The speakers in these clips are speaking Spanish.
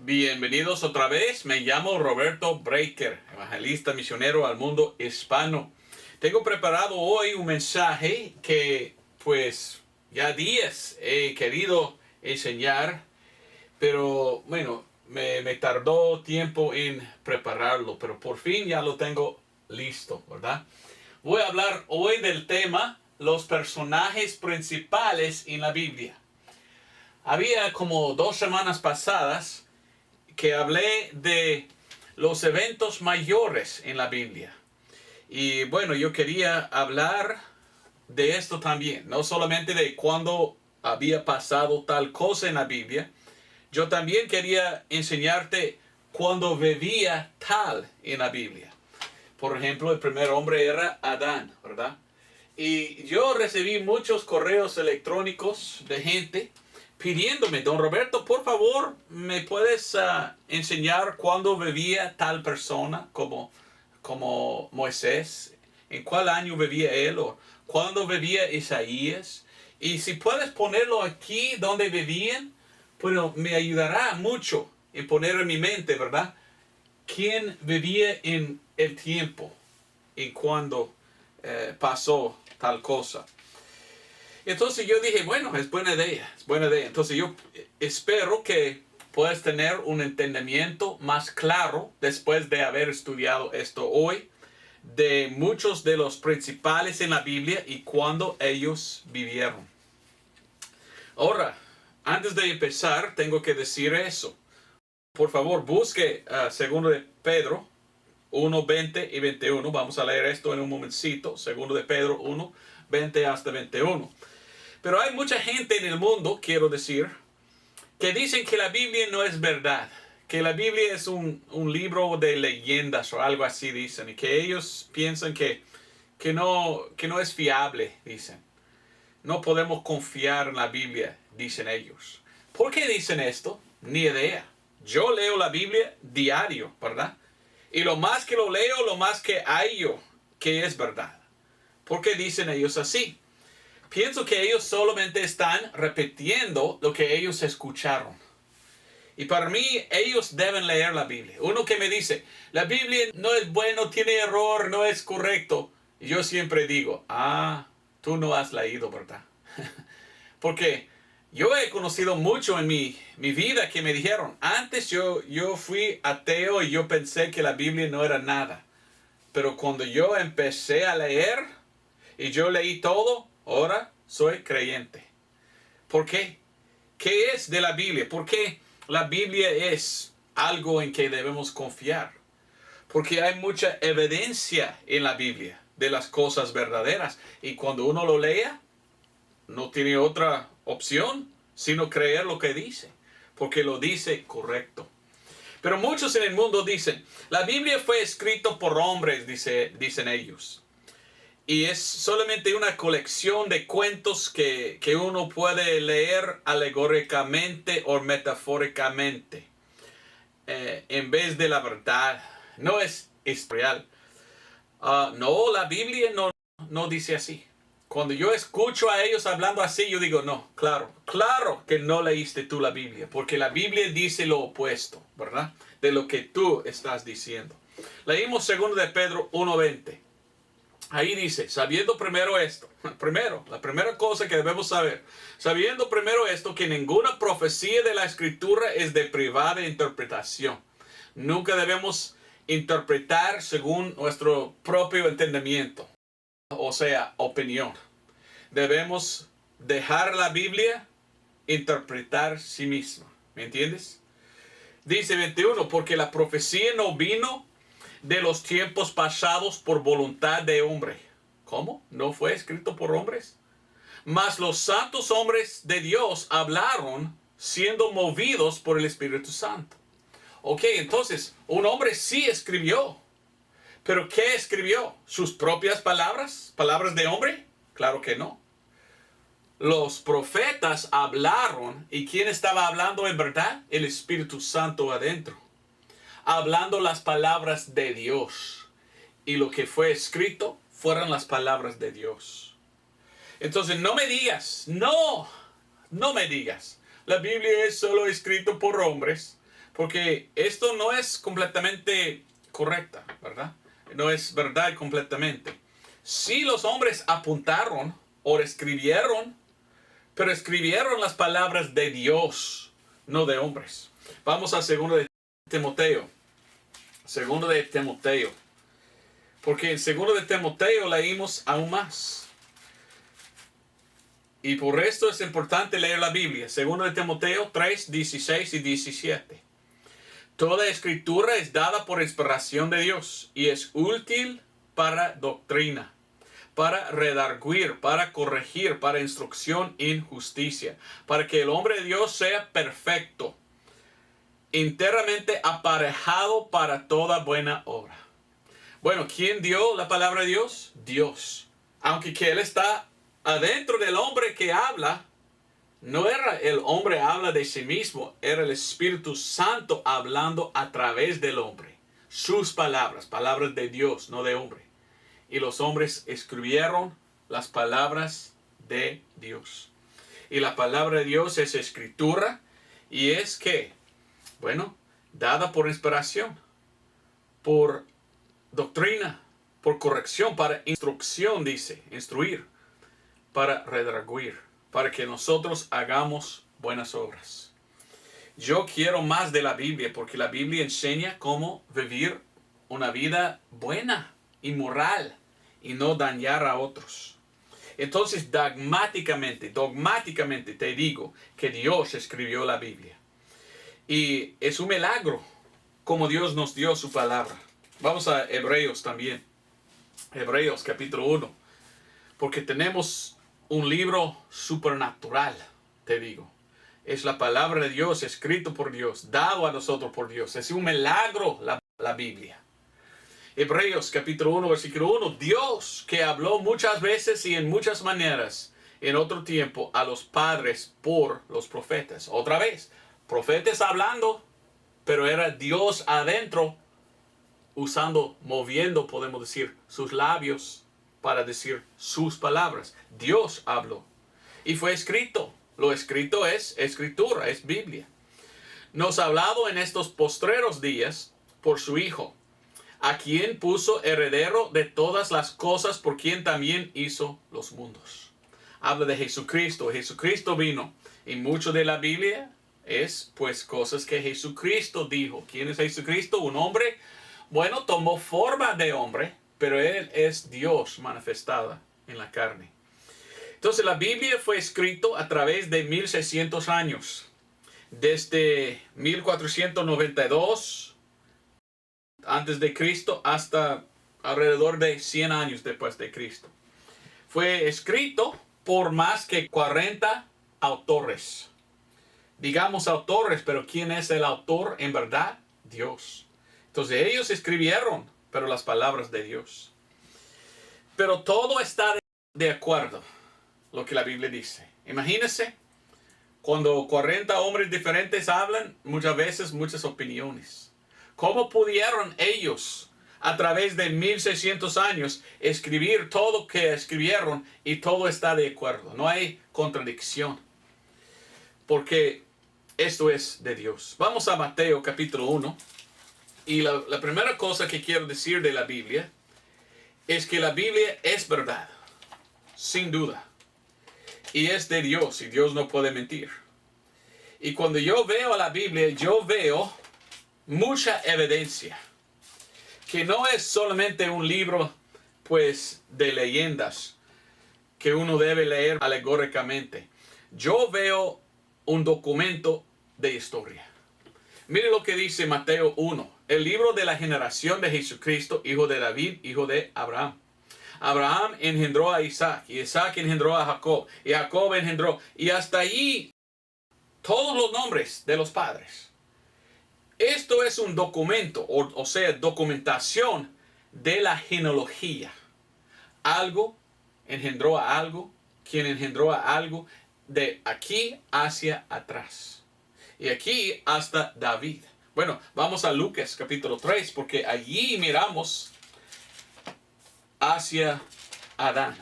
Bienvenidos otra vez. Me llamo Roberto Breaker, evangelista misionero al mundo hispano. Tengo preparado hoy un mensaje que pues ya días he querido enseñar, pero bueno, me tardó tiempo en prepararlo, pero por fin ya lo tengo listo, ¿verdad? Voy a hablar hoy del tema los personajes principales en la Biblia. Había como 2 semanas pasadas que hablé de los eventos mayores en la Biblia. Y bueno, yo quería hablar de esto también, no solamente de cuando había pasado tal cosa en la Biblia, yo también quería enseñarte cuando vivía tal en la Biblia. Por ejemplo, el primer hombre era Adán, ¿verdad? Y yo recibí muchos correos electrónicos de gente pidiéndome, don Roberto, por favor, ¿me puedes enseñar cuándo vivía tal persona como Moisés? ¿En cuál año vivía él? ¿O cuándo vivía Isaías? Y si puedes ponerlo aquí donde vivían, bueno, me ayudará mucho en poner en mi mente, ¿verdad? ¿Quién vivía en el tiempo y cuándo pasó tal cosa? Entonces yo dije, bueno, es buena idea, es buena idea. Entonces yo espero que puedas tener un entendimiento más claro después de haber estudiado esto hoy, de muchos de los principales en la Biblia y cuándo ellos vivieron. Ahora, antes de empezar, tengo que decir eso. Por favor, busque 2 de Pedro 1, 20 y 21. Vamos a leer esto en un momentito. 2 de Pedro 1, 20 hasta 21. Pero hay mucha gente en el mundo, quiero decir, que dicen que la Biblia no es verdad. Que la Biblia es un libro de leyendas o algo así, dicen. Y que ellos piensan que no es fiable, dicen. No podemos confiar en la Biblia, dicen ellos. ¿Por qué dicen esto? Ni idea. Yo leo la Biblia diario, ¿verdad? Y lo más que lo leo, lo más que hallo que es verdad. ¿Por qué dicen ellos así? Pienso que ellos solamente están repitiendo lo que ellos escucharon. Y para mí, ellos deben leer la Biblia. Uno que me dice, la Biblia no es bueno, tiene error, no es correcto. Y yo siempre digo, tú no has leído, ¿verdad? Porque yo he conocido mucho en mi vida que me dijeron, antes yo fui ateo y yo pensé que la Biblia no era nada. Pero cuando yo empecé a leer y yo leí todo, ahora soy creyente. ¿Por qué? ¿Qué es de la Biblia? ¿Por qué la Biblia es algo en que debemos confiar? Porque hay mucha evidencia en la Biblia de las cosas verdaderas. Y cuando uno lo lea, no tiene otra opción sino creer lo que dice. Porque lo dice correcto. Pero muchos en el mundo dicen, la Biblia fue escrita por hombres, dicen ellos. Y es solamente una colección de cuentos que uno puede leer alegóricamente o metafóricamente. En vez de la verdad. No es real. No, la Biblia no dice así. Cuando yo escucho a ellos hablando así, yo digo, no, claro que no leíste tú la Biblia. Porque la Biblia dice lo opuesto, ¿verdad? De lo que tú estás diciendo. Leímos 2 de Pedro 1:20. Ahí dice, sabiendo primero esto, la primera cosa que debemos saber, sabiendo primero esto, que ninguna profecía de la Escritura es de privada interpretación. Nunca debemos interpretar según nuestro propio entendimiento, o sea, opinión. Debemos dejar la Biblia interpretar sí misma. ¿Me entiendes? Dice 21, porque la profecía no vino de los tiempos pasados por voluntad de hombre. ¿Cómo? ¿No fue escrito por hombres? Mas los santos hombres de Dios hablaron siendo movidos por el Espíritu Santo. Ok, entonces, un hombre sí escribió. ¿Pero qué escribió? ¿Sus propias palabras? ¿Palabras de hombre? Claro que no. Los profetas hablaron. ¿Y quién estaba hablando en verdad? El Espíritu Santo adentro. Hablando las palabras de Dios. Y lo que fue escrito fueron las palabras de Dios. Entonces no me digas, no me digas, la Biblia es solo escrito por hombres, Porque esto no es completamente correcta, ¿verdad? No es verdad completamente. Sí, los hombres apuntaron o escribieron, pero escribieron las palabras de Dios, no de hombres. Vamos a 2 de Timoteo. 2 de Timoteo. Porque en 2 de Timoteo leímos aún más. Y por esto es importante leer la Biblia. 2 de Timoteo 3, 16 y 17. Toda escritura es dada por inspiración de Dios y es útil para doctrina, para redarguir, para corregir, para instrucción en justicia, para que el hombre de Dios sea perfecto, enteramente aparejado para toda buena obra. Bueno, ¿quién dio la palabra de Dios? Dios. Aunque que Él está adentro del hombre que habla, no era el hombre habla de sí mismo, era el Espíritu Santo hablando a través del hombre. Sus palabras, palabras de Dios, no de hombre. Y los hombres escribieron las palabras de Dios. Y la palabra de Dios es escritura y es que, bueno, dada por inspiración, por doctrina, por corrección, para instrucción, dice, instruir, para redarguir, para que nosotros hagamos buenas obras. Yo quiero más de la Biblia porque la Biblia enseña cómo vivir una vida buena y moral y no dañar a otros. Entonces, dogmáticamente te digo que Dios escribió la Biblia. Y es un milagro como Dios nos dio su palabra. Vamos a Hebreos también. Hebreos capítulo 1. Porque tenemos un libro supernatural, te digo. Es la palabra de Dios, escrito por Dios, dado a nosotros por Dios. Es un milagro la Biblia. Hebreos capítulo 1, versículo 1. Dios que habló muchas veces y en muchas maneras en otro tiempo a los padres por los profetas. Otra vez, profetas hablando, pero era Dios adentro, moviendo, podemos decir, sus labios para decir sus palabras. Dios habló. Y fue escrito. Lo escrito es escritura, es Biblia. Nos ha hablado en estos postreros días por su Hijo, a quien puso heredero de todas las cosas, por quien también hizo los mundos. Habla de Jesucristo. Jesucristo vino. Y mucho de la Biblia es pues cosas que Jesucristo dijo. ¿Quién es Jesucristo? Un hombre. Bueno, tomó forma de hombre, pero Él es Dios manifestada en la carne. Entonces la Biblia fue escrito a través de 1600 años. Desde 1492 antes de Cristo hasta alrededor de 100 años después de Cristo. Fue escrito por más que 40 autores. Digamos autores, pero ¿quién es el autor en verdad? Dios. Entonces ellos escribieron, pero las palabras de Dios. Pero todo está de acuerdo lo que la Biblia dice. Imagínense, cuando 40 hombres diferentes hablan, muchas veces muchas opiniones. ¿Cómo pudieron ellos, a través de 1600 años, escribir todo lo que escribieron y todo está de acuerdo? No hay contradicción, porque esto es de Dios. Vamos a Mateo capítulo 1. Y la primera cosa que quiero decir de la Biblia es que la Biblia es verdad, sin duda. Y es de Dios, y Dios no puede mentir. Y cuando yo veo la Biblia, yo veo mucha evidencia. Que no es solamente un libro, pues, de leyendas que uno debe leer alegóricamente. Yo veo un documento de historia. Mire lo que dice Mateo 1. El libro de la generación de Jesucristo, hijo de David, hijo de Abraham. Abraham engendró a Isaac, y Isaac engendró a Jacob, y Jacob engendró, y hasta allí todos los nombres de los padres. Esto es un documento, o sea, documentación de la genealogía. Algo engendró a algo, quien engendró a algo, de aquí hacia atrás. Y aquí hasta David. Bueno, vamos a Lucas capítulo 3, porque allí miramos hacia Adán.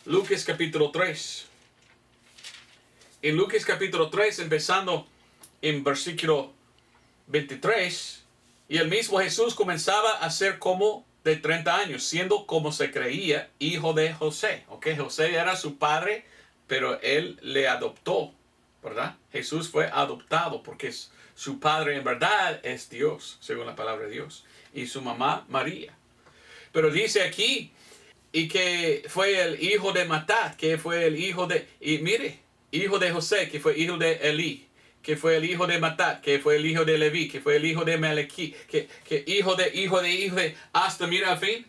Lucas capítulo 3. En Lucas capítulo 3, empezando en versículo 23, y el mismo Jesús comenzaba a ser como de 30 años, siendo como se creía hijo de José. ¿Ok? José era su padre, pero él le adoptó, ¿verdad? Jesús fue adoptado porque su padre en verdad es Dios, según la palabra de Dios, y su mamá María. Pero dice aquí, y que fue el hijo de Matat, que fue el hijo de, y mire, hijo de José, que fue hijo de Elí, que fue el hijo de Matat, que fue el hijo de Leví, que fue el hijo de Melequí, que hijo de, hasta mira al fin,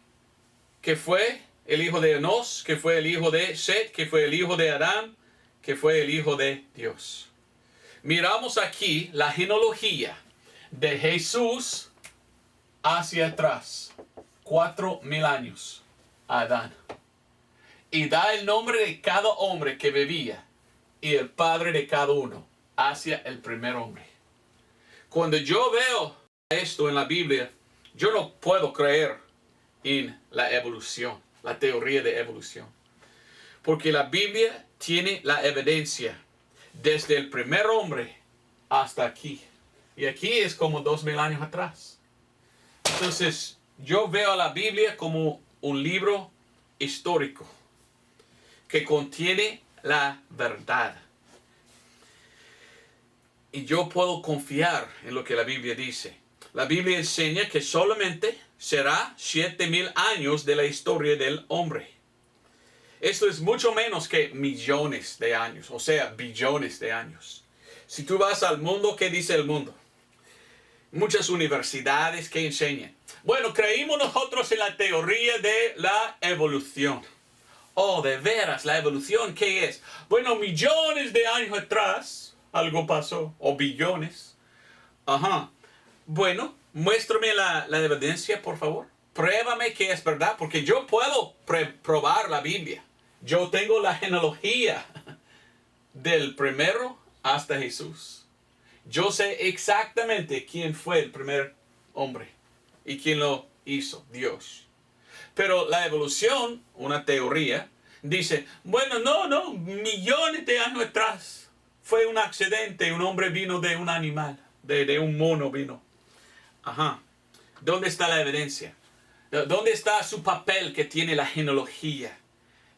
que fue el hijo de Enos, que fue el hijo de Set, que fue el hijo de Adán, que fue el hijo de Dios. Miramos aquí la genealogía de Jesús hacia atrás, 4,000 años, a Adán. Y da el nombre de cada hombre que vivía y el padre de cada uno hacia el primer hombre. Cuando yo veo esto en la Biblia, yo no puedo creer en la evolución, la teoría de evolución. Porque la Biblia tiene la evidencia desde el primer hombre hasta aquí. Y aquí es como 2,000 años atrás. Entonces, yo veo a la Biblia como un libro histórico que contiene la verdad. Y yo puedo confiar en lo que la Biblia dice. La Biblia enseña que solamente será 7,000 años de la historia del hombre. Esto es mucho menos que millones de años, o sea, billones de años. Si tú vas al mundo, ¿qué dice el mundo? Muchas universidades que enseñan. Bueno, creímos nosotros en la teoría de la evolución. Oh, de veras, la evolución, ¿qué es? Bueno, millones de años atrás algo pasó, o billones. Ajá. Bueno, muéstrame la evidencia, por favor. Pruébame que es verdad, porque yo puedo probar la Biblia. Yo tengo la genealogía del primero hasta Jesús. Yo sé exactamente quién fue el primer hombre y quién lo hizo, Dios. Pero la evolución, una teoría, dice, bueno, no, millones de años atrás fue un accidente, un hombre vino de un animal, de un mono vino. Ajá. ¿Dónde está la evidencia? ¿Dónde está su papel que tiene la genealogía?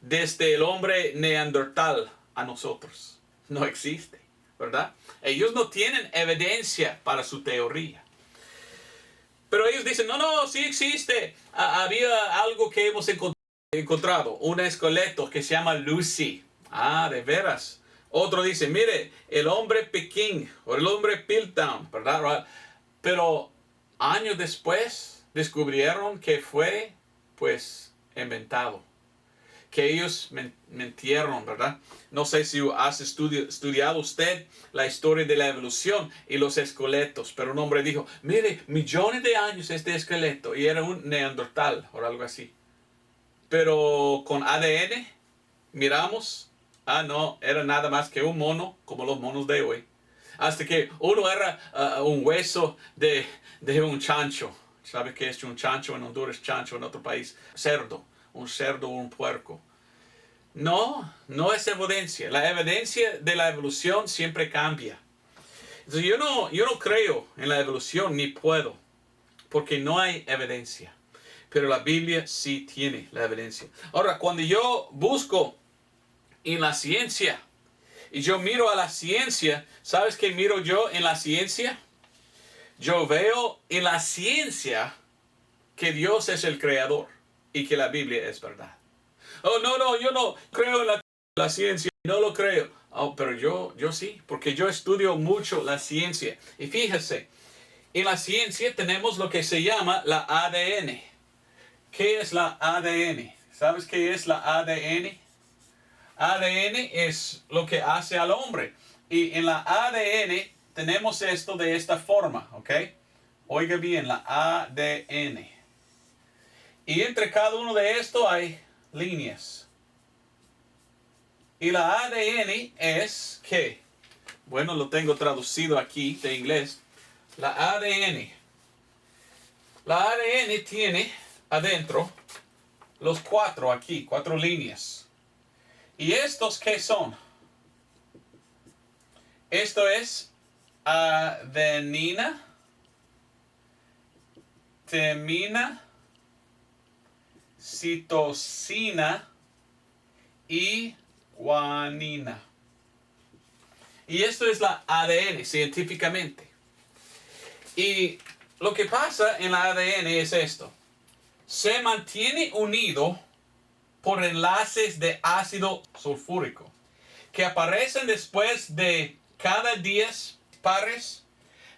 Desde el hombre neandertal a nosotros. No existe, ¿verdad? Ellos no tienen evidencia para su teoría. Pero ellos dicen, no, sí existe. Había algo que hemos encontrado, un esqueleto que se llama Lucy. Ah, de veras. Otro dice, mire, el hombre Pekín o el hombre Piltdown, ¿verdad? Pero años después descubrieron que fue, pues, inventado. Que ellos mintieron, ¿verdad? No sé si has estudiado usted la historia de la evolución y los esqueletos, pero un hombre dijo, mire, millones de años este esqueleto, y era un neandertal o algo así. Pero con ADN, miramos, no, era nada más que un mono, como los monos de hoy. Hasta que uno era un hueso de un chancho. ¿Sabe qué es un chancho? En Honduras, chancho, en otro país, cerdo. Un cerdo o un puerco. No es evidencia. La evidencia de la evolución siempre cambia. Entonces yo no creo en la evolución ni puedo, porque no hay evidencia. Pero la Biblia sí tiene la evidencia. Ahora, cuando yo busco en la ciencia y yo miro a la ciencia, ¿sabes qué miro yo en la ciencia? Yo veo en la ciencia que Dios es el creador y que la Biblia es verdad. Oh, no, yo no creo en la ciencia, no lo creo. Oh, pero yo sí, porque yo estudio mucho la ciencia. Y fíjese, en la ciencia tenemos lo que se llama la ADN. ¿Qué es la ADN? ¿Sabes qué es la ADN? ADN es lo que hace al hombre. Y en la ADN tenemos esto de esta forma, ¿ok? Oiga bien, la ADN. Y entre cada uno de estos hay líneas. Y la ADN es ¿qué? Bueno, lo tengo traducido aquí de inglés. La ADN. La ADN tiene adentro los cuatro aquí, 4 líneas. ¿Y estos qué son? Esto es adenina. timina, citosina y guanina. Y esto es la ADN científicamente. Y lo que pasa en la ADN es esto. Se mantiene unido por enlaces de ácido sulfúrico que aparecen después de cada 10 pares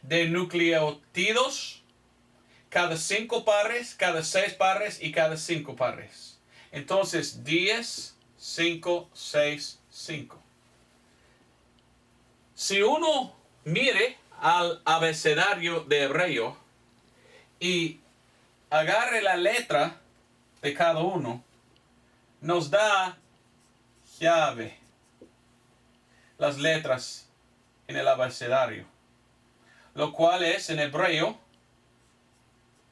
de nucleótidos, cada 5 pares, cada 6 pares y cada 5 pares. Entonces 10, 5, 6, 5. Si uno mire al abecedario de hebreo y agarre la letra de cada uno, nos da llave, las letras en el abecedario, lo cual es en hebreo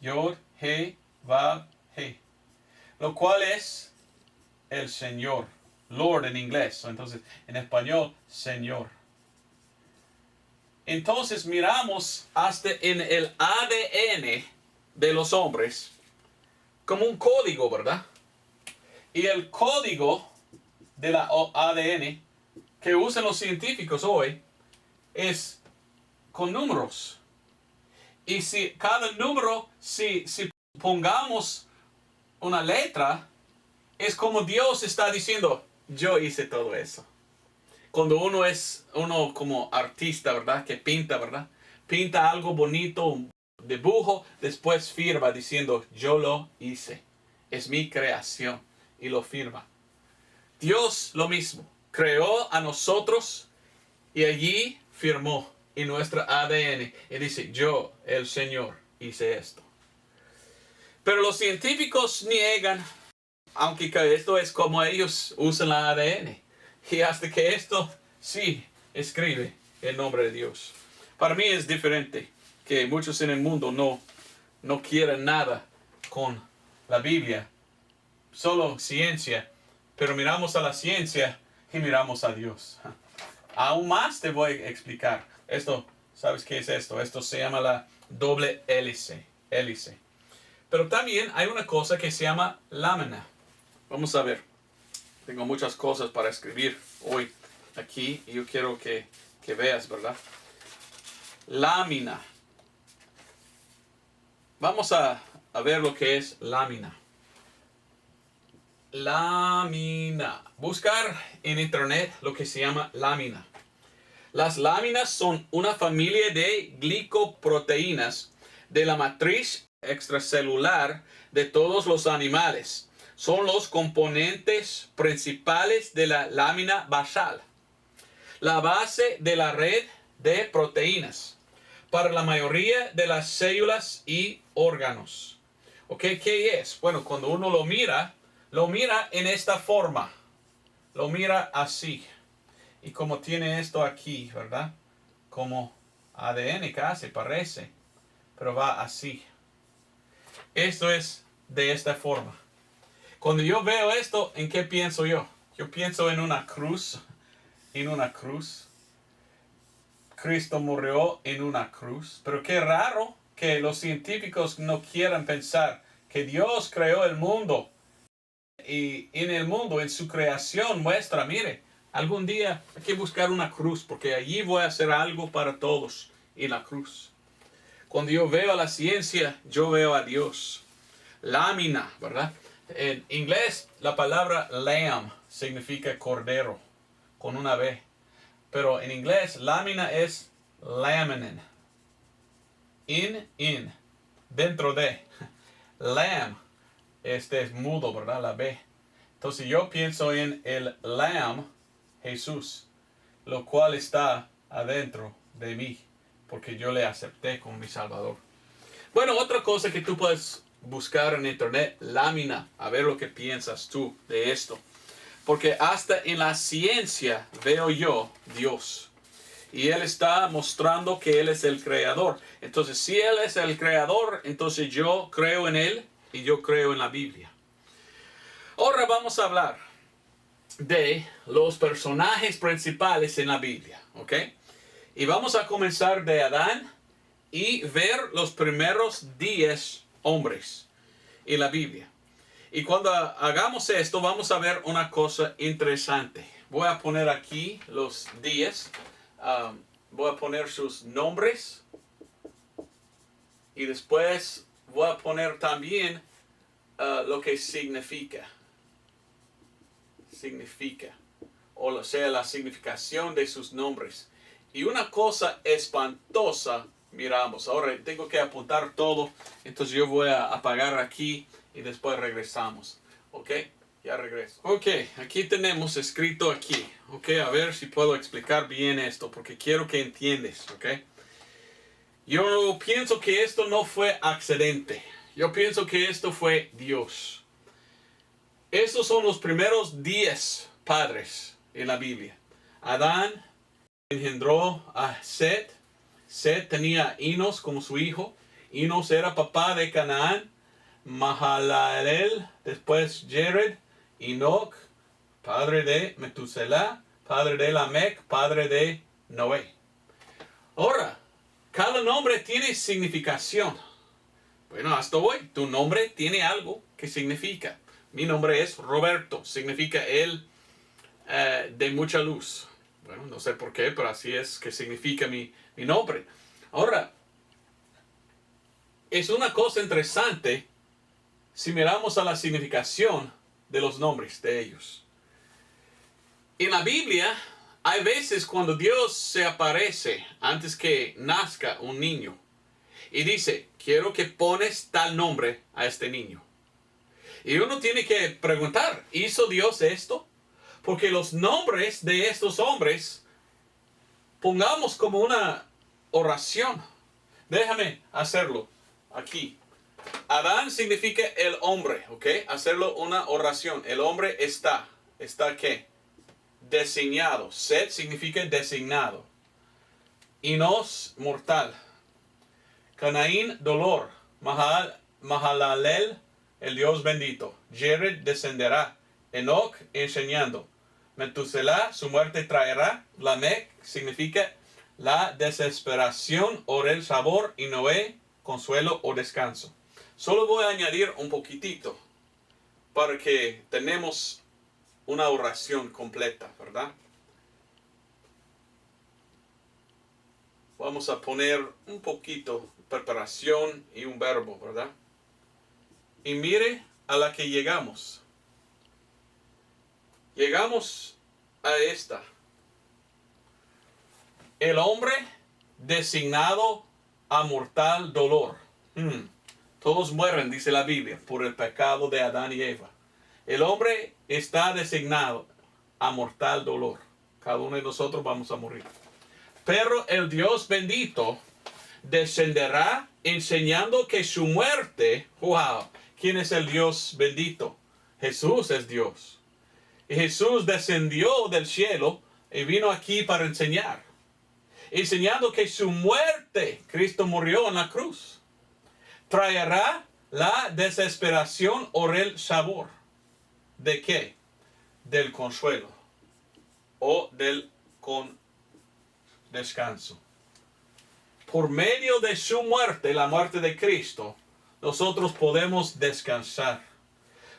Yod, He, Vav, He, lo cual es el Señor, Lord en inglés, entonces en español, Señor. Entonces miramos hasta en el ADN de los hombres como un código, ¿verdad? Y el código de la ADN que usan los científicos hoy es con números. Y si cada número, si pongamos una letra, es como Dios está diciendo, yo hice todo eso. Cuando uno como artista, ¿verdad? Que pinta, ¿verdad? Pinta algo bonito, un dibujo, después firma diciendo, yo lo hice. Es mi creación. Y lo firma. Dios lo mismo. Creó a nosotros y allí firmó en nuestra ADN. Y dice, yo, el Señor, hice esto. Pero los científicos niegan, aunque esto es como ellos usan la ADN. Y hasta que esto sí escribe el nombre de Dios. Para mí es diferente, que muchos en el mundo no quieren nada con la Biblia. Solo ciencia. Pero miramos a la ciencia y miramos a Dios. Aún más te voy a explicar. Esto, ¿sabes qué es esto? Esto se llama la doble hélice. Pero también hay una cosa que se llama lámina. Vamos a ver. Tengo muchas cosas para escribir hoy aquí y yo quiero que veas, ¿verdad? Lámina. Vamos a ver lo que es lámina. Lámina. Buscar en internet lo que se llama lámina. Las láminas son una familia de glicoproteínas de la matriz extracelular de todos los animales. Son los componentes principales de la lámina basal, la base de la red de proteínas para la mayoría de las células y órganos. ¿Ok? ¿Qué es? Bueno, cuando uno lo mira en esta forma. Lo mira así. Y como tiene esto aquí, ¿verdad? Como ADN casi parece. Pero va así. Esto es de esta forma. Cuando yo veo esto, ¿en qué pienso yo? Yo pienso en una cruz. En una cruz. Cristo murió en una cruz. Pero qué raro que los científicos no quieran pensar que Dios creó el mundo. Y en el mundo, en su creación, muestra, mire, algún día hay que buscar una cruz, porque allí voy a hacer algo para todos. Y la cruz. Cuando yo veo a la ciencia, yo veo a Dios. Lámina, ¿verdad? En inglés, la palabra lamb significa cordero, con una B. Pero en inglés, lámina es laminin. In, dentro de. Lamb. Este es mudo, ¿verdad? La B. Entonces yo pienso en el Lamb, Jesús, lo cual está adentro de mí, porque yo le acepté como mi Salvador. Bueno, otra cosa que tú puedes buscar en internet, lámina, a ver lo que piensas tú de esto. Porque hasta en la ciencia veo yo Dios. Y Él está mostrando que Él es el creador. Entonces, si Él es el creador, entonces yo creo en Él. Y yo creo en la Biblia. Ahora vamos a hablar de los personajes principales en la Biblia. ¿Ok? Y vamos a comenzar de Adán y ver los primeros 10 hombres en la Biblia. Y cuando hagamos esto, vamos a ver una cosa interesante. Voy a poner aquí los días. Voy a poner sus nombres. Y después voy a poner también lo que significa. O sea, la significación de sus nombres. Y una cosa espantosa miramos. Ahora tengo que apuntar todo. Entonces yo voy a apagar aquí y después regresamos. ¿Ok? Ya regreso. Ok, aquí tenemos escrito aquí. Ok, a ver si puedo explicar bien esto porque quiero que entiendas. Ok. Yo pienso que esto no fue accidente. Yo pienso que esto fue Dios. Estos son los primeros 10 padres en la Biblia. Adán engendró a Set. Set tenía a Enos como su hijo. Enos era papá de Canaán. Mahalalel, después Jared. Enoch, padre de Metusela, padre de Lamec, padre de Noé. Ahora, cada nombre tiene significación. Bueno, hasta hoy tu nombre tiene algo que significa. Mi nombre es Roberto, significa el de mucha luz. Bueno, no sé por qué, pero así es que significa mi nombre. Ahora, es una cosa interesante si miramos a la significación de los nombres de ellos. En la Biblia, hay veces cuando Dios se aparece antes que nazca un niño y dice, quiero que pones tal nombre a este niño. Y uno tiene que preguntar, ¿hizo Dios esto? Porque los nombres de estos hombres, pongamos como una oración. Déjame hacerlo aquí. Adán significa el hombre, ¿ok? Hacerlo una oración. El hombre ¿está qué? Designado. Set significa designado. Enos, mortal. Canaín, dolor. Mahalalel, el Dios bendito. Jared, descenderá. Enoch, enseñando. Metusela, su muerte traerá. Lamec, significa la desesperación o el sabor. Y Noé, consuelo o descanso. Solo voy a añadir un poquitito para que tenemos una oración completa, ¿verdad? Vamos a poner un poquito preparación y un verbo, ¿verdad? Y mire a la que llegamos. Llegamos a esta. El hombre designado a mortal dolor. Todos mueren, dice la Biblia, por el pecado de Adán y Eva. El hombre está designado a mortal dolor. Cada uno de nosotros vamos a morir. Pero el Dios bendito descenderá enseñando que su muerte, wow, ¿quién es el Dios bendito? Jesús es Dios. Y Jesús descendió del cielo y vino aquí para enseñar. Enseñando que su muerte, Cristo murió en la cruz, traerá la desesperación o el sabor. ¿De qué? Del consuelo o del descanso. Por medio de su muerte, la muerte de Cristo, nosotros podemos descansar.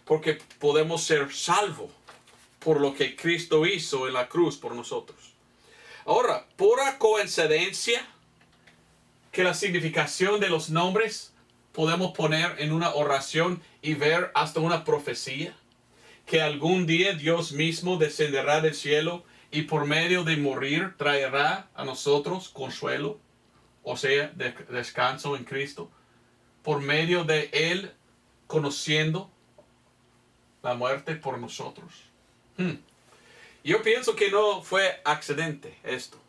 Porque podemos ser salvos por lo que Cristo hizo en la cruz por nosotros. Ahora, pura coincidencia que la significación de los nombres podemos poner en una oración y ver hasta una profecía. Que algún día Dios mismo descenderá del cielo y por medio de morir traerá a nosotros consuelo, o sea, descanso en Cristo, por medio de Él conociendo la muerte por nosotros. Yo pienso que no fue accidente esto.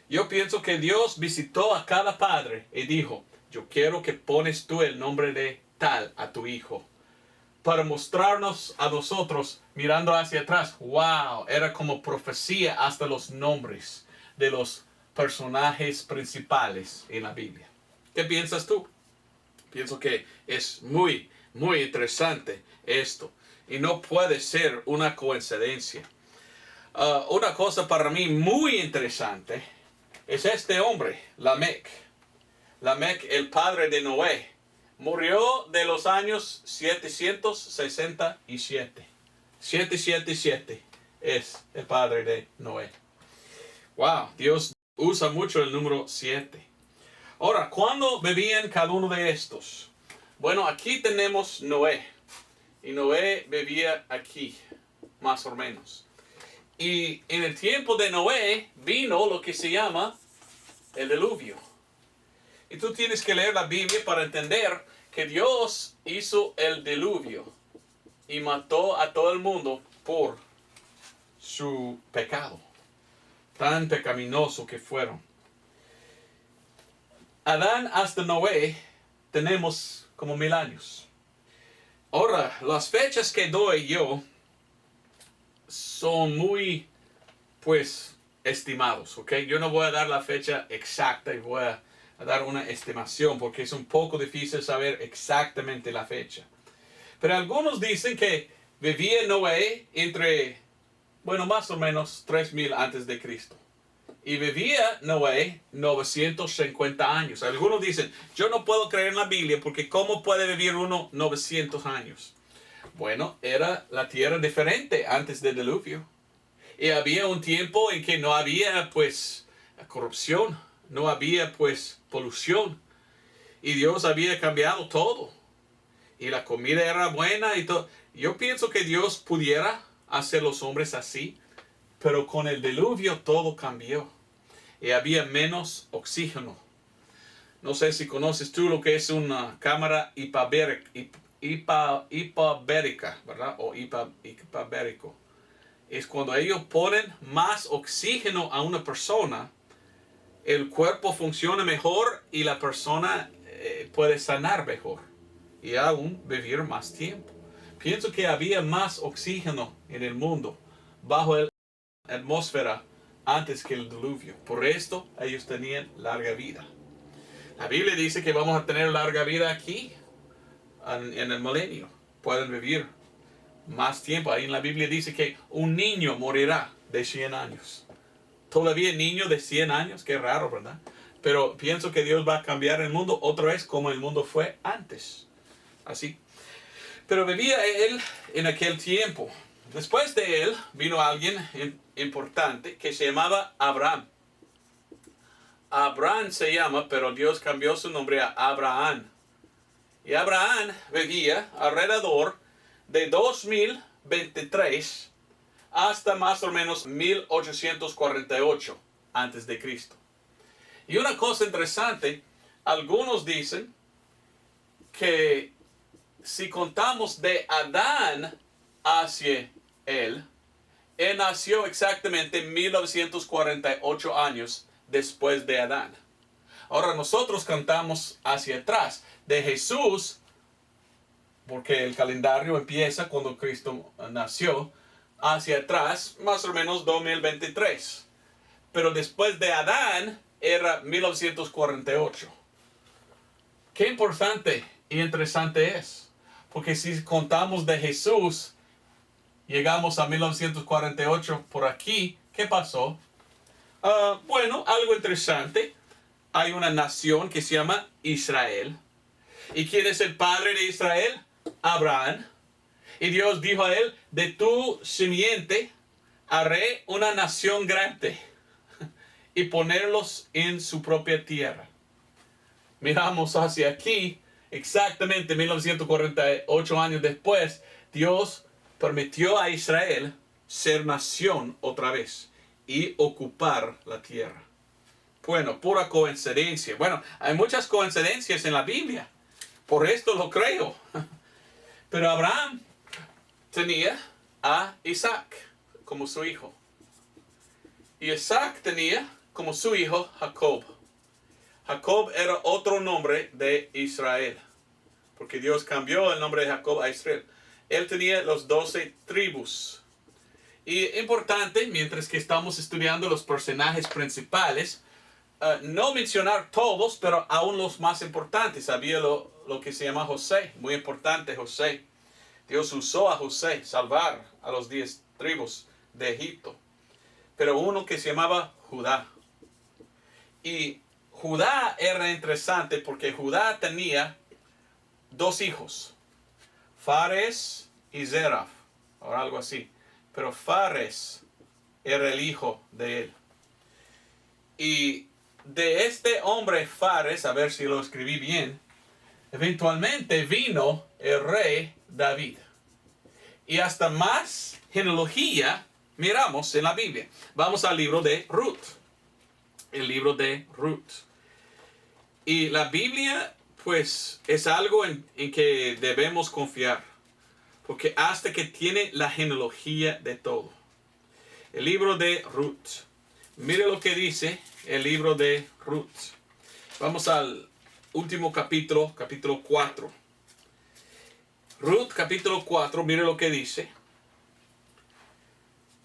Yo pienso que Dios visitó a cada padre y dijo, yo quiero que pones tú el nombre de tal a tu hijo. Para mostrarnos a nosotros, mirando hacia atrás, wow, era como profecía hasta los nombres de los personajes principales en la Biblia. ¿Qué piensas tú? Pienso que es muy, muy interesante esto. Y no puede ser una coincidencia. Una cosa para mí muy interesante es este hombre, Lamec. Lamec, el padre de Noé. Murió de los años 767. 777 es el padre de Noé. Wow, Dios usa mucho el número 7. Ahora, ¿cuándo vivían cada uno de estos? Bueno, aquí tenemos Noé. Y Noé vivía aquí, más o menos. Y en el tiempo de Noé vino lo que se llama el diluvio. Y tú tienes que leer la Biblia para entender que Dios hizo el diluvio y mató a todo el mundo por su pecado. Tan pecaminoso que fueron. Adán hasta Noé tenemos como 1000 años. Ahora, las fechas que doy yo son muy, pues, estimados, ¿ok? Yo no voy a dar la fecha exacta y voy a dar una estimación porque es un poco difícil saber exactamente la fecha. Pero algunos dicen que vivía Noé entre, bueno, más o menos 3000 antes de Cristo. Y vivía Noé 950 años. Algunos dicen, yo no puedo creer en la Biblia porque ¿cómo puede vivir uno 900 años? Bueno, era la tierra diferente antes del diluvio. Y había un tiempo en que no había, pues, corrupción. No había, pues, polución. Y Dios había cambiado todo. Y la comida era buena y todo. Yo pienso que Dios pudiera hacer los hombres así. Pero con el diluvio todo cambió. Y había menos oxígeno. No sé si conoces tú lo que es una cámara hiperbárica, ¿verdad? O hiperbárico. Es cuando ellos ponen más oxígeno a una persona, el cuerpo funciona mejor y la persona puede sanar mejor y aún vivir más tiempo. Pienso que había más oxígeno en el mundo bajo la atmósfera antes que el diluvio. Por esto ellos tenían larga vida. La Biblia dice que vamos a tener larga vida aquí en el milenio. Pueden vivir más tiempo. Ahí en la Biblia dice que un niño morirá de 100 años. Todavía niño de 100 años, qué raro, ¿verdad? Pero pienso que Dios va a cambiar el mundo otra vez como el mundo fue antes. Así. Pero vivía él en aquel tiempo. Después de él vino alguien importante que se llamaba Abraham. Abraham se llama, pero Dios cambió su nombre a Abraham. Y Abraham vivía alrededor de 2023 hasta más o menos 1848 antes de Cristo. Y una cosa interesante, algunos dicen que si contamos de Adán hacia él nació exactamente 1948 años después de Adán. Ahora nosotros contamos hacia atrás de Jesús, porque el calendario empieza cuando Cristo nació, hacia atrás, más o menos 2023. Pero después de Adán era 1948. Qué importante y interesante es. Porque si contamos de Jesús, llegamos a 1948 por aquí. ¿Qué pasó? Bueno, algo interesante. Hay una nación que se llama Israel. ¿Y quién es el padre de Israel? Abraham. Y Dios dijo a él, de tu simiente haré una nación grande y ponerlos en su propia tierra. Miramos hacia aquí, exactamente 1948 años después, Dios permitió a Israel ser nación otra vez y ocupar la tierra. Bueno, pura coincidencia. Bueno, hay muchas coincidencias en la Biblia. Por esto lo creo. Pero Abraham tenía a Isaac como su hijo. Y Isaac tenía como su hijo Jacob. Jacob era otro nombre de Israel. Porque Dios cambió el nombre de Jacob a Israel. Él tenía los 12 tribus. Y importante, mientras que estamos estudiando los personajes principales, no mencionar todos, pero aún los más importantes. Había lo que se llama José, muy importante José. Dios usó a José salvar a los 10 tribus de Egipto. Pero uno que se llamaba Judá. Y Judá era interesante porque Judá tenía dos hijos, Fares y Zeraf, o algo así. Pero Fares era el hijo de él. Y de este hombre Fares, a ver si lo escribí bien, eventualmente vino el rey David. Y hasta más genealogía miramos en la Biblia. Vamos al libro de Ruth. El libro de Ruth. Y la Biblia, pues, es algo en que debemos confiar. Porque hasta que tiene la genealogía de todo. El libro de Ruth. Mire lo que dice el libro de Ruth. Vamos al último capítulo, capítulo 4. Ruth, capítulo 4, mire lo que dice.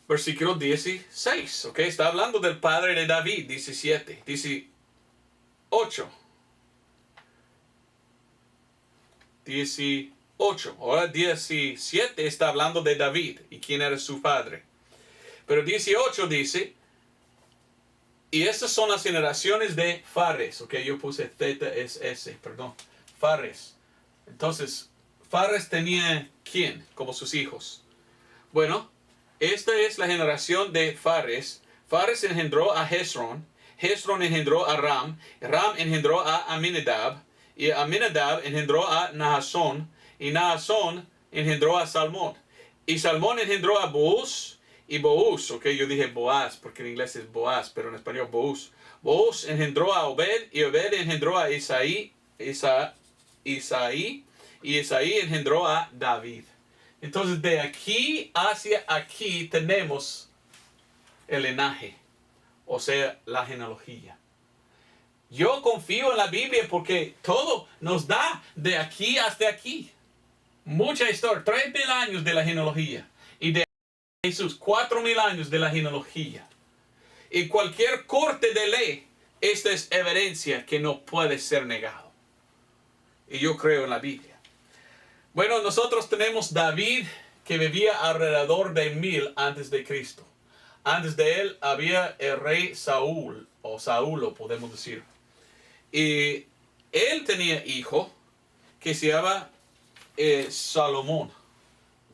Versículo 16, ¿ok? Está hablando del padre de David, 17, 18. 18. Ahora 17 está hablando de David y quién era su padre. Pero 18 dice, y estas son las generaciones de Fares, ok, yo puse teta es S, perdón, Fares. Entonces, Fares tenía ¿quién? Como sus hijos. Bueno, esta es la generación de Fares. Fares engendró a Hezrón, Hezrón engendró a Ram, Ram engendró a Aminadab, y Aminadab engendró a Nahasón, y Nahasón engendró a Salmón, y Salmón engendró a Boaz, y Boaz, ok, yo dije Boaz porque en inglés es Boaz, pero en español Boaz. Boaz engendró a Obed, y Obed engendró a Isaí, y Isaí engendró a David. Entonces de aquí hacia aquí tenemos el linaje, o sea, la genealogía. Yo confío en la Biblia porque todo nos da de aquí hasta aquí. Mucha historia, 3,000 años de la genealogía. Y de Jesús, 4,000 años de la genealogía. Y cualquier corte de ley, esta es evidencia que no puede ser negado. Y yo creo en la Biblia. Bueno, nosotros tenemos David que vivía alrededor de 1000 antes de Cristo. Antes de él había el rey Saúl, o Saúl, podemos decir. Y él tenía hijo que se llama Salomón.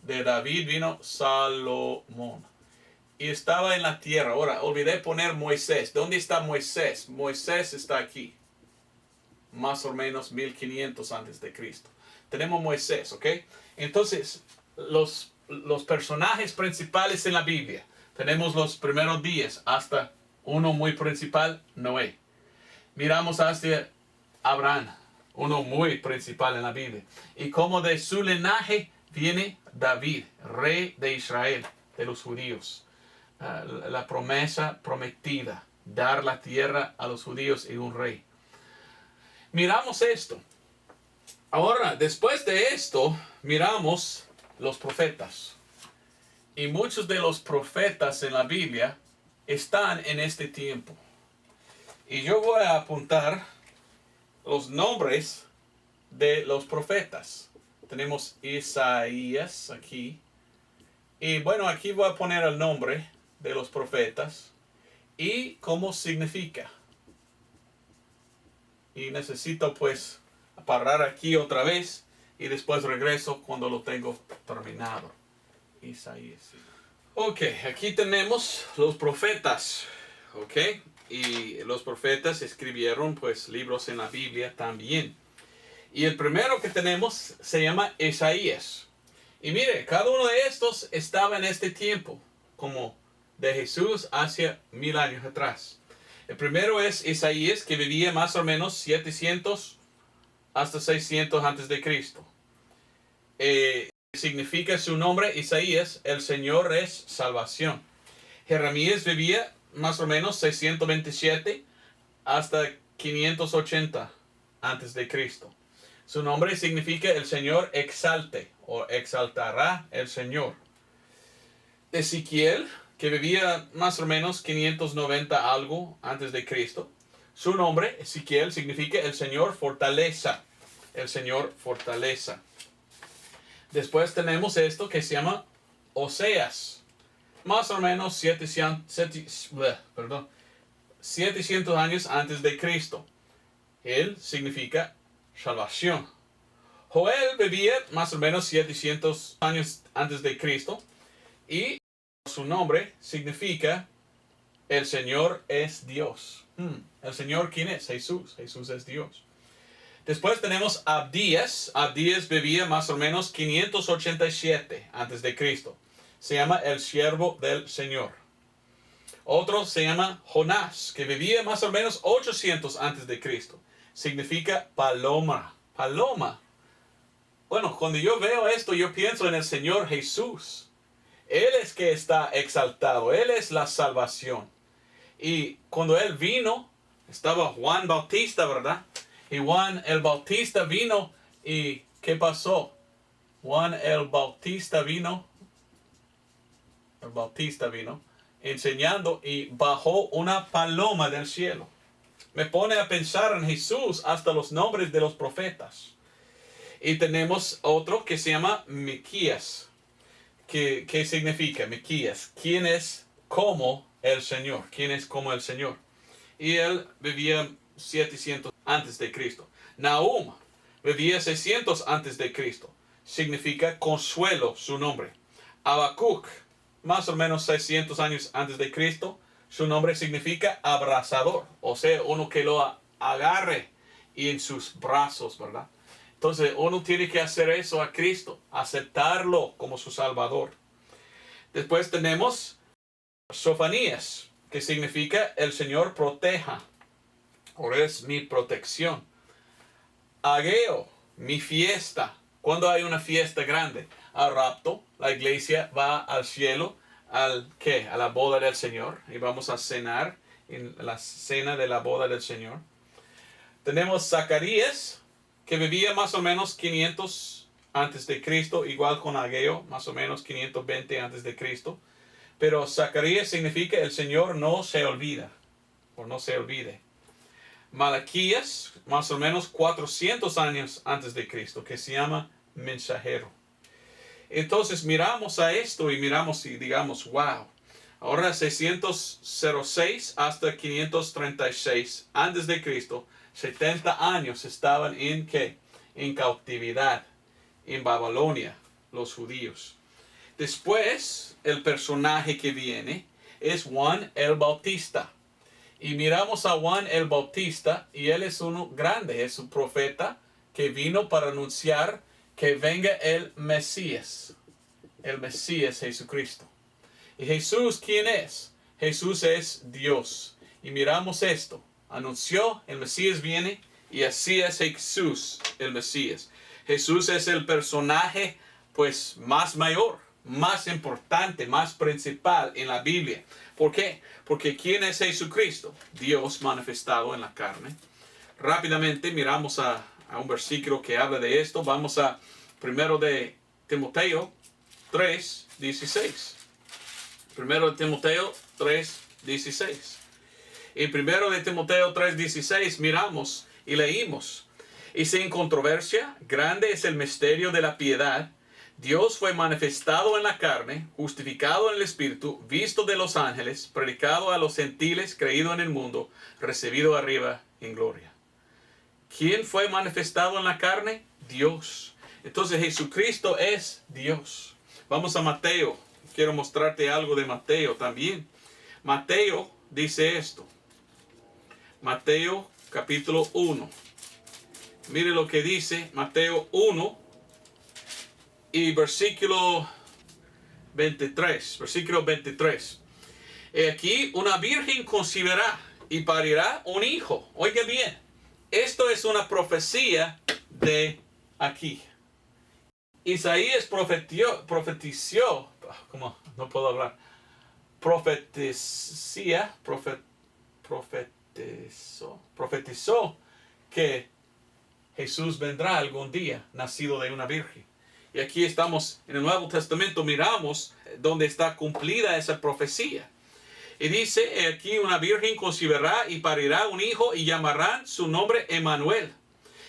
De David vino Salomón. Y estaba en la tierra. Ahora, olvidé poner Moisés. ¿Dónde está Moisés? Moisés está aquí. Más o menos 1500 antes de Cristo. Tenemos Moisés, ¿ok? Entonces, los personajes principales en la Biblia. Tenemos los primeros 10 hasta uno muy principal, Noé. Miramos hacia Abraham, uno muy principal en la Biblia. Y como de su linaje viene David, rey de Israel, de los judíos. La promesa prometida, dar la tierra a los judíos y un rey. Miramos esto. Ahora, después de esto, miramos los profetas. Y muchos de los profetas en la Biblia están en este tiempo. Y yo voy a apuntar los nombres de los profetas. Tenemos Isaías aquí. Y bueno, aquí voy a poner el nombre de los profetas y cómo significa. Y necesito pues parar aquí otra vez y después regreso cuando lo tengo terminado. Isaías. Ok, aquí tenemos los profetas. Ok, y los profetas escribieron pues libros en la Biblia también. Y el primero que tenemos se llama Isaías. Y mire, cada uno de estos estaba en este tiempo, como de Jesús hacia 1000 años atrás. El primero es Isaías, que vivía más o menos 700 hasta 600 antes de Cristo. Significa su nombre, Isaías, el Señor es salvación. Jeremías vivía más o menos 627 hasta 580 antes de Cristo. Su nombre significa el Señor exalte o exaltará el Señor. Ezequiel, que vivía más o menos 590 algo antes de Cristo. Su nombre, Ezequiel, significa el Señor fortaleza. El Señor fortaleza. Después tenemos esto que se llama Oseas. Más o menos 700 años antes de Cristo. Él significa salvación. Joel vivía más o menos 700 años antes de Cristo y su nombre significa el Señor es Dios. ¿El Señor quién es? Jesús. Jesús es Dios. Después tenemos Abdías. Abdías vivía más o menos 587 antes de Cristo. Se llama el siervo del Señor. Otro se llama Jonás, que vivía más o menos 800 antes de Cristo. Significa paloma. Paloma. Bueno, cuando yo veo esto, yo pienso en el Señor Jesús. Él es que está exaltado. Él es la salvación. Y cuando Él vino, estaba Juan Bautista, ¿verdad? Y Juan el Bautista vino. ¿Y qué pasó? Juan el Bautista vino. El Bautista vino enseñando y bajó una paloma del cielo. Me pone a pensar en Jesús hasta los nombres de los profetas. Y tenemos otro que se llama Miquías. ¿Qué significa Miquías? ¿Quién es como el Señor? ¿Quién es como el Señor? Y él vivía 700 antes de Cristo. Nahum vivía 600 antes de Cristo. Significa consuelo su nombre. Habacuc, más o menos 600 años antes de Cristo. Su nombre significa abrazador. O sea, uno que lo agarre y en sus brazos, ¿verdad? Entonces uno tiene que hacer eso a Cristo, aceptarlo como su Salvador. Después tenemos Sofonías, que significa el Señor proteja, o es mi protección. Ageo, mi fiesta. Cuando hay una fiesta grande, al rapto, la iglesia va al cielo, ¿qué? A la boda del Señor, y vamos a cenar en la cena de la boda del Señor. Tenemos Zacarías, que vivía más o menos 500 antes de Cristo, igual con Ageo, más o menos 520 antes de Cristo. Pero Zacarías significa el Señor no se olvida, o no se olvide. Malaquías, más o menos 400 años antes de Cristo, que se llama mensajero. Entonces miramos a esto y miramos y digamos, wow. Ahora 606 hasta 536 antes de Cristo, 70 años estaban en ¿qué? En cautividad en Babilonia, los judíos. Después, el personaje que viene es Juan el Bautista. Y miramos a Juan el Bautista y él es uno grande, es un profeta que vino para anunciar que venga el Mesías Jesucristo. ¿Y Jesús quién es? Jesús es Dios. Y miramos esto. Anunció, el Mesías viene, y así es Jesús, el Mesías. Jesús es el personaje, pues, más mayor, más importante, más principal en la Biblia. ¿Por qué? Porque ¿quién es Jesucristo? Dios manifestado en la carne. Rápidamente miramos a un versículo que habla de esto. Vamos a 1 de Timoteo 3:16. 1 de Timoteo 3:16. En 1 de Timoteo 3:16 miramos y leímos. Y sin controversia, grande es el misterio de la piedad. Dios fue manifestado en la carne, justificado en el Espíritu, visto de los ángeles, predicado a los gentiles, creído en el mundo, recibido arriba en gloria. ¿Quién fue manifestado en la carne? Dios. Entonces Jesucristo es Dios. Vamos a Mateo. Quiero mostrarte algo de Mateo también. Mateo dice esto. Mateo capítulo 1. Mire lo que dice Mateo 1 y versículo 23. Versículo 23. He aquí una virgen concebirá y parirá un hijo. Oiga bien, esto es una profecía de aquí. Isaías profetizó, ¿cómo? No puedo hablar. Profetizó que Jesús vendrá algún día, nacido de una virgen. Y aquí estamos en el Nuevo Testamento, miramos donde está cumplida esa profecía. Y dice, aquí una virgen concebirá y parirá un hijo y llamarán su nombre Emmanuel,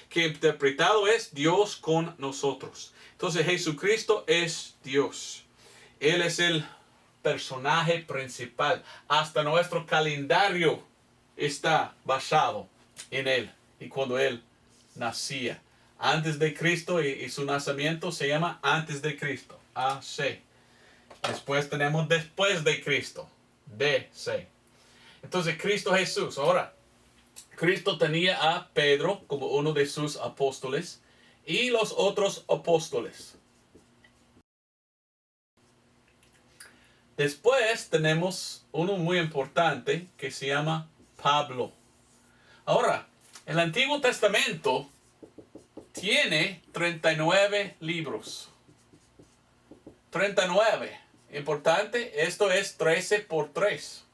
que interpretado es Dios con nosotros. Entonces Jesucristo es Dios. Él es el personaje principal. Hasta nuestro calendario está basado en Él y cuando Él nacía. Antes de Cristo y su nacimiento se llama antes de Cristo, AC. Después tenemos después de Cristo, DC. Entonces Cristo Jesús. Ahora, Cristo tenía a Pedro como uno de sus apóstoles y los otros apóstoles. Después tenemos uno muy importante que se llama Pablo. Ahora, el Antiguo Testamento tiene 39 libros. 39. Importante, esto es 13 por 3.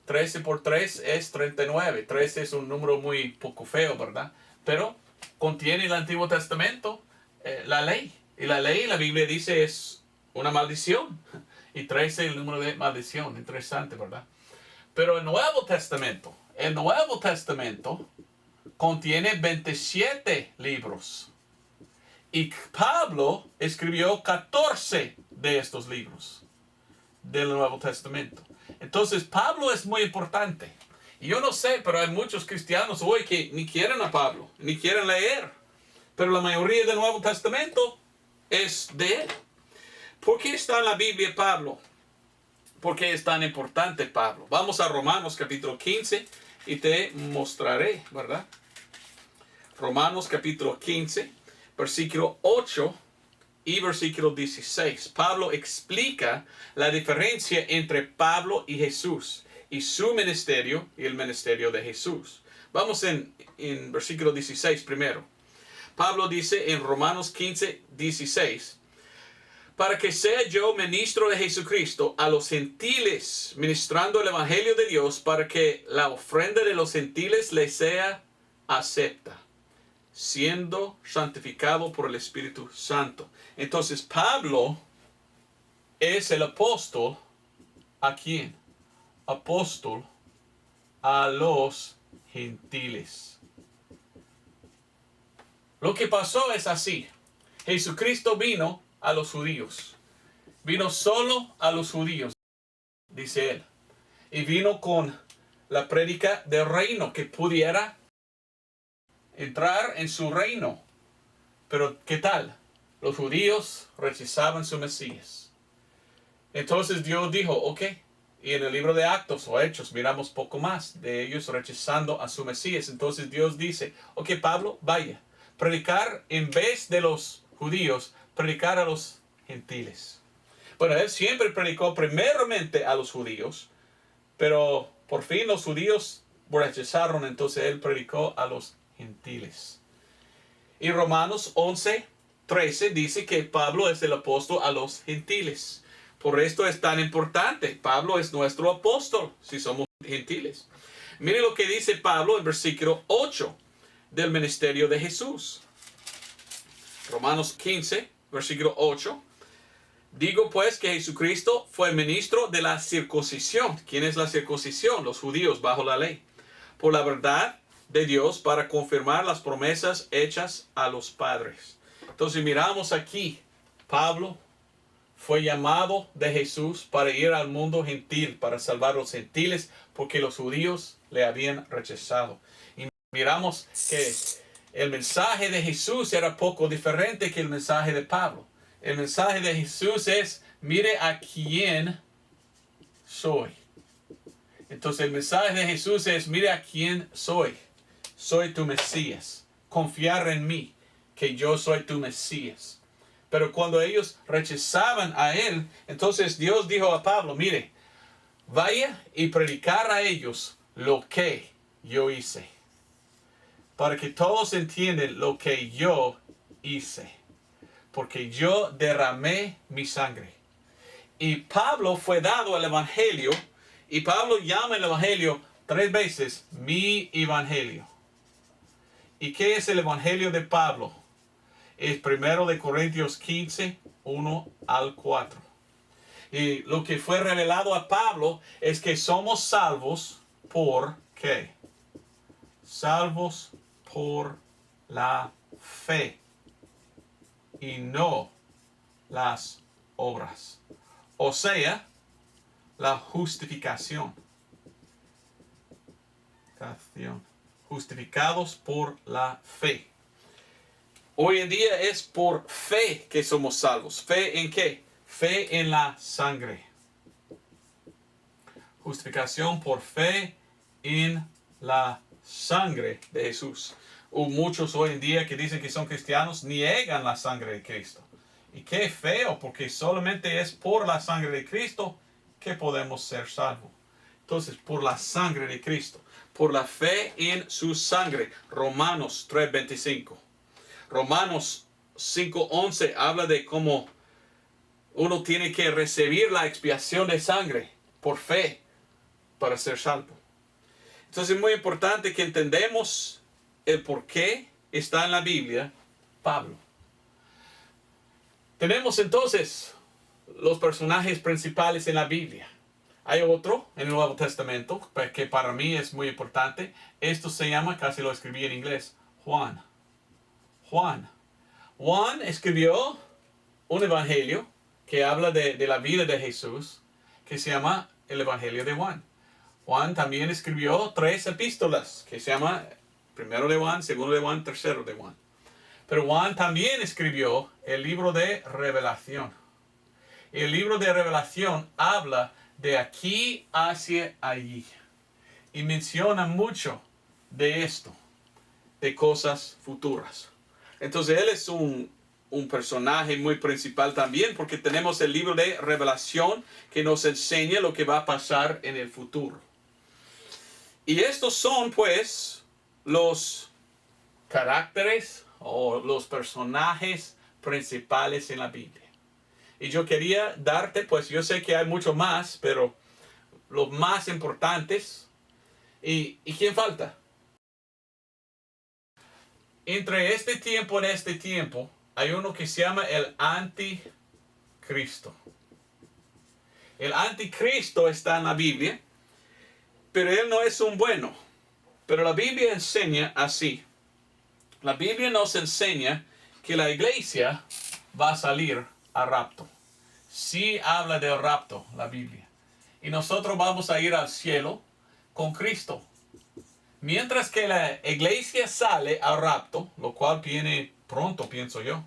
13 por 3 es 39. 13 es un número muy poco feo, ¿verdad? Pero contiene el Antiguo Testamento, la ley. Y la ley, la Biblia dice, es una maldición. Y 13 es el número de maldición. Interesante, ¿verdad? Pero el Nuevo Testamento contiene 27 libros. Y Pablo escribió 14 de estos libros del Nuevo Testamento. Entonces Pablo es muy importante. Y yo no sé, pero hay muchos cristianos hoy que ni quieren a Pablo, ni quieren leer. Pero la mayoría del Nuevo Testamento es de él. ¿Por qué está en la Biblia Pablo? ¿Por qué es tan importante Pablo? Vamos a Romanos capítulo 15 y te mostraré, ¿verdad? Romanos capítulo 15, versículo 8 y versículo 16. Pablo explica la diferencia entre Pablo y Jesús y su ministerio y el ministerio de Jesús. Vamos en versículo 16 primero. Pablo dice en Romanos 15, 16. Para que sea yo ministro de Jesucristo a los gentiles, ministrando el evangelio de Dios, para que la ofrenda de los gentiles les sea acepta, siendo santificado por el Espíritu Santo. Entonces Pablo es el apóstol. ¿A quién? Apóstol a los gentiles. Lo que pasó es así. Jesucristo vino a los judíos. Vino solo a los judíos, dice él. Y vino con la prédica del reino, que pudiera entrar en su reino. Pero ¿qué tal? Los judíos rechazaban su Mesías. Entonces Dios dijo, ok. Y en el libro de Actos o Hechos miramos poco más de ellos rechazando a su Mesías. Entonces Dios dice, ok, Pablo, vaya. Predicar en vez de los judíos, predicar a los gentiles. Bueno, él siempre predicó primeramente a los judíos, pero por fin los judíos rechazaron, entonces él predicó a los gentiles. Y Romanos 11, 13 dice que Pablo es el apóstol a los gentiles. Por esto es tan importante. Pablo es nuestro apóstol si somos gentiles. Mire lo que dice Pablo en versículo 8 del ministerio de Jesús. Romanos 15, versículo 8. Digo pues que Jesucristo fue ministro de la circuncisión. ¿Quién es la circuncisión? Los judíos bajo la ley. Por la verdad de Dios para confirmar las promesas hechas a los padres. Entonces miramos aquí, Pablo fue llamado de Jesús para ir al mundo gentil, para salvar a los gentiles, porque los judíos le habían rechazado. Y miramos que el mensaje de Jesús era poco diferente que el mensaje de Pablo. El mensaje de Jesús es, mire a quién soy. Entonces el mensaje de Jesús es, mire a quién soy. Soy tu Mesías. Confiar en mí, que yo soy tu Mesías. Pero cuando ellos rechazaban a él, entonces Dios dijo a Pablo, mire, vaya y predicar a ellos lo que yo hice. Para que todos entiendan lo que yo hice. Porque yo derramé mi sangre. Y Pablo fue dado el evangelio. Y Pablo llama el evangelio 3 veces mi evangelio. ¿Y qué es el evangelio de Pablo? Es 1 Corintios 15, 1 al 4. Y lo que fue revelado a Pablo es que somos salvos por ¿qué? Salvos por la fe y no las obras. O sea, la justificación. Justificados por la fe. Hoy en día es por fe que somos salvos. ¿Fe en qué? Fe en la sangre. Justificación por fe en la sangre de Jesús. Muchos hoy en día que dicen que son cristianos niegan la sangre de Cristo. Y qué feo, porque solamente es por la sangre de Cristo que podemos ser salvos. Entonces, por la sangre de Cristo, por la fe en su sangre. Romanos 3:25. Romanos 5:11 habla de cómo uno tiene que recibir la expiación de sangre por fe para ser salvo. Entonces es muy importante que entendamos el por qué está en la Biblia Pablo. Tenemos entonces los personajes principales en la Biblia. Hay otro en el Nuevo Testamento que para mí es muy importante. Esto se llama, casi lo escribí en inglés, Juan. Juan escribió un evangelio que habla de la vida de Jesús, que se llama el Evangelio de Juan. Juan también escribió 3 epístolas, que se llama primero de Juan, segundo de Juan, tercero de Juan. Pero Juan también escribió el libro de Revelación. El libro de Revelación habla de aquí hacia allí. Y menciona mucho de esto, de cosas futuras. Entonces él es un personaje muy principal también, porque tenemos el libro de Revelación que nos enseña lo que va a pasar en el futuro. Y estos son pues los caracteres o los personajes principales en la Biblia. Y yo quería darte, pues yo sé que hay mucho más, pero los más importantes. ¿Y quién falta? Entre este tiempo y este tiempo hay uno que se llama el anticristo. El anticristo está en la Biblia, pero él no es un bueno. Pero la Biblia enseña así. La Biblia nos enseña que la iglesia va a salir a rapto. Sí habla del rapto la Biblia. Y nosotros vamos a ir al cielo con Cristo. Mientras que la iglesia sale al rapto, lo cual viene pronto, pienso yo.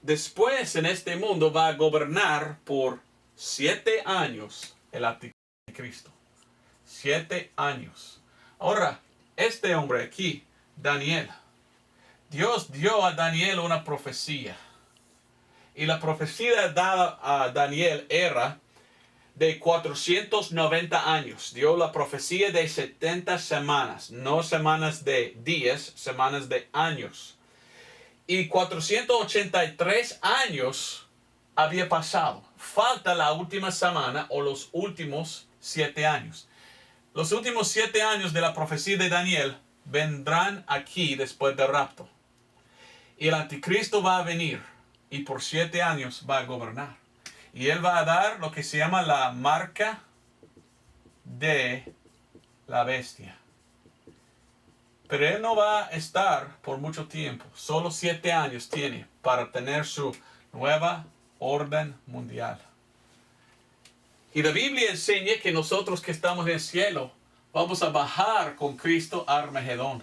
Después en este mundo va a gobernar por 7 años el anticristo. 7 años. Ahora, este hombre aquí, Daniel, Dios dio a Daniel una profecía. Y la profecía dada a Daniel era de 490 años. Dio la profecía de 70 semanas. No semanas de días, semanas de años. Y 483 años había pasado. Falta la última semana o los últimos 7 años. Los últimos 7 años de la profecía de Daniel vendrán aquí después del rapto. Y el anticristo va a venir y por 7 años va a gobernar. Y él va a dar lo que se llama la marca de la bestia. Pero él no va a estar por mucho tiempo. Solo 7 años tiene para tener su nueva orden mundial. Y la Biblia enseña que nosotros que estamos en el cielo vamos a bajar con Cristo a Armagedón.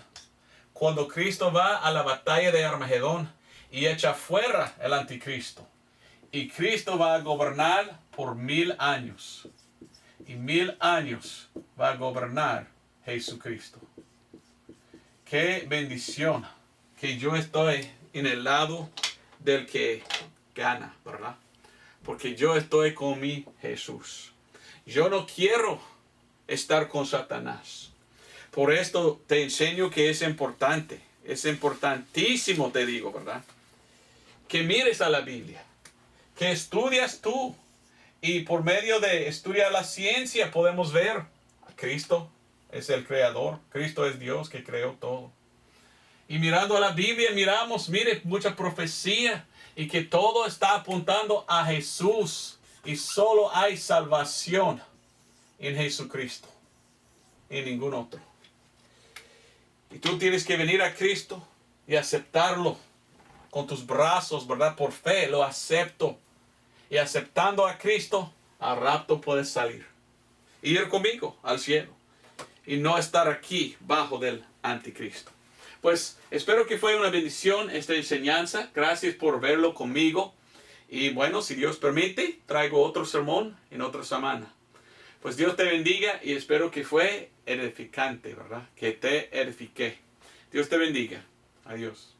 Cuando Cristo va a la batalla de Armagedón y echa fuera el anticristo. Y Cristo va a gobernar por 1000 años. Y 1000 años va a gobernar Jesucristo. Qué bendición que yo estoy en el lado del que gana, ¿verdad? Porque yo estoy con mi Jesús. Yo no quiero estar con Satanás. Por esto te enseño que es importante. Es importantísimo, te digo, ¿verdad? Que mires a la Biblia. Que estudias tú. Y por medio de estudiar la ciencia podemos ver a Cristo es el creador. Cristo es Dios que creó todo. Y mirando a la Biblia miramos, mire, mucha profecía. Y que todo está apuntando a Jesús. Y solo hay salvación en Jesucristo. En ningún otro. Y tú tienes que venir a Cristo y aceptarlo con tus brazos, ¿verdad? Por fe lo acepto. Y aceptando a Cristo, al rapto puedes salir. Y ir conmigo al cielo. Y no estar aquí bajo del anticristo. Pues espero que fue una bendición esta enseñanza. Gracias por verlo conmigo. Y bueno, si Dios permite, traigo otro sermón en otra semana. Pues Dios te bendiga y espero que fue edificante, ¿verdad? Que te edifiqué. Dios te bendiga. Adiós.